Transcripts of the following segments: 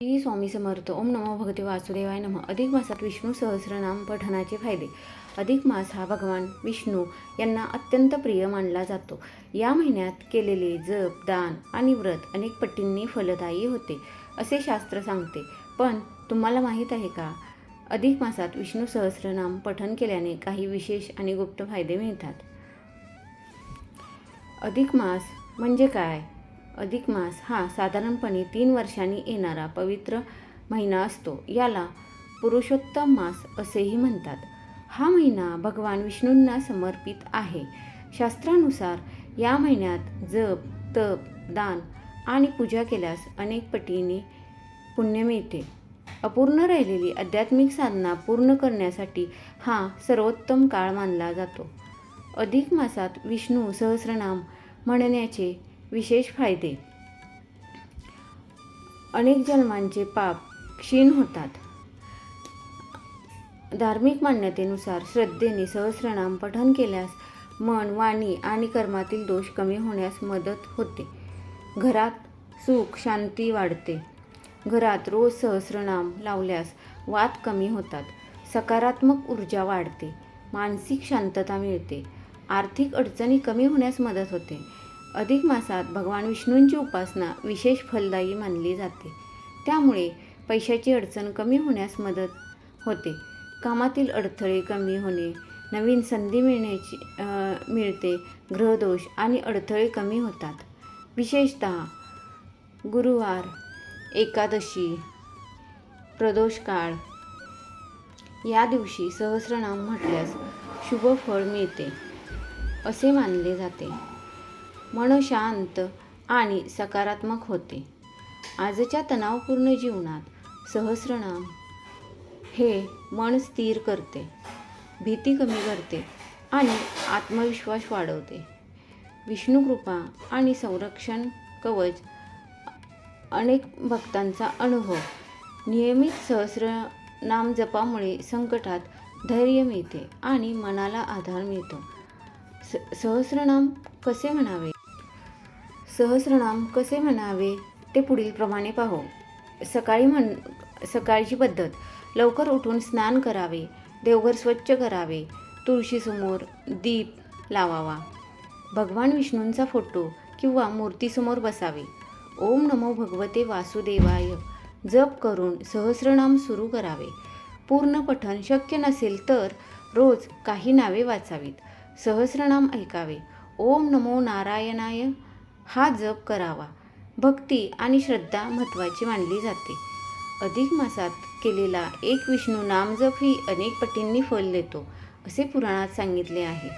श्री स्वामी समर्थ. ओम नमो भगवते वासुदेवाय नमः. अधिक मासात विष्णू सहस्रनाम पठणाचे फायदे. अधिक मास हा भगवान विष्णू यांना अत्यंत प्रिय मानला जातो. या महिन्यात केलेले जप, दान आणि व्रत अनेक पटींनी फलदायी होते असे शास्त्र सांगते. पण तुम्हाला माहीत आहे का, अधिक मासात विष्णू सहस्रनाम पठण केल्याने काही विशेष आणि गुप्त फायदे मिळतात. अधिक मास म्हणजे काय? अधिक मास हा साधारणपणे 3 वर्षांनी येणारा पवित्र महिना असतो. याला पुरुषोत्तम मास असेही म्हणतात. हा महिना भगवान विष्णूंना समर्पित आहे. शास्त्रानुसार या महिन्यात जप, तप, दान आणि पूजा केल्यास अनेक पटीने पुण्य मिळते. अपूर्ण राहिलेली आध्यात्मिक साधना पूर्ण करण्यासाठी हा सर्वोत्तम काळ मानला जातो. अधिक मासात विष्णू सहस्रनाम म्हणण्याचे विशेष फायदे. अनेक जन्मांचे पाप क्षीण होतात. धार्मिक मान्यतेनुसार श्रद्धेने सहस्रनाम पठण केल्यास मन, वाणी आणि कर्मातील दोष कमी होण्यास मदत होते. घरात सुख शांती वाढते. घरात रोज सहस्रनाम लावल्यास वाद कमी होतात. सकारात्मक ऊर्जा वाढते. मानसिक शांतता मिळते. आर्थिक अडचणी कमी होण्यास मदत होते. अधिक मासात भगवान विष्णूंची उपासना विशेष फलदायी मानली जाते. त्यामुळे पैशाची अडचण कमी होण्यास मदत होते. कामातील अडथळे कमी होणे, नवीन संधी मिळते. ग्रहदोष आणि अडथळे कमी होतात. विशेषतः गुरुवार, एकादशी, प्रदोष काळ या दिवशी सहस्रनाम म्हटल्यास शुभ फळ मिळते असे मानले जाते. मन शांत आणि सकारात्मक होते. आजच्या तणावपूर्ण जीवनात सहस्रनाम हे मन स्थिर करते, भीती कमी करते आणि आत्मविश्वास वाढवते. विष्णुकृपा आणि संरक्षण कवच. अनेक भक्तांचा अनुभव. नियमित सहस्रनाम जपामुळे संकटात धैर्य मिळते आणि मनाला आधार मिळतो. सहस्रनाम कसे म्हणावे? सहस्रनाम कसे म्हणावे ते पुढील प्रमाणे पाहू. सकाळची पद्धत. लवकर उठून स्नान करावे. देवघर स्वच्छ करावे. तुळशीसमोर दीप लावावा. भगवान विष्णूंचा फोटो किंवा मूर्तीसमोर बसावे. ओम नमो भगवते वासुदेवाय जप करून सहस्रनाम सुरू करावे. पूर्ण पठण शक्य नसेल तर रोज काही नावे वाचावीत. सहस्रनाम ऐकावे. ओम नमो नारायणाय हा जप करावा. भक्ती आणि श्रद्धा महत्त्वाची मानली जाते. अधिक मासात केलेला एक विष्णू नामजप ही अनेक पटींनी फल देतो असे पुराणात सांगितले आहे.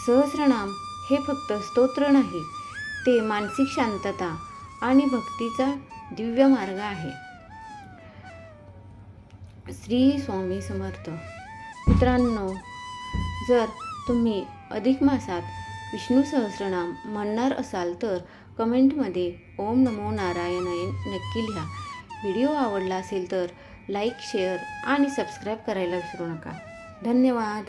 सहस्रनाम हे फक्त स्तोत्र नाही, ते मानसिक शांतता आणि भक्तीचा दिव्य मार्ग आहे. श्री स्वामी समर्थ. मित्रांनो, जर तुम्ही अधिक मासात विष्णू सहस्रनाम म्हणणार असाल तर कमेंटमध्ये ओम नमो नारायणाय नक्की लिहा. व्हिडिओ आवडला असेल तर लाईक, शेअर आणि सबस्क्राईब करायला विसरू नका. धन्यवाद.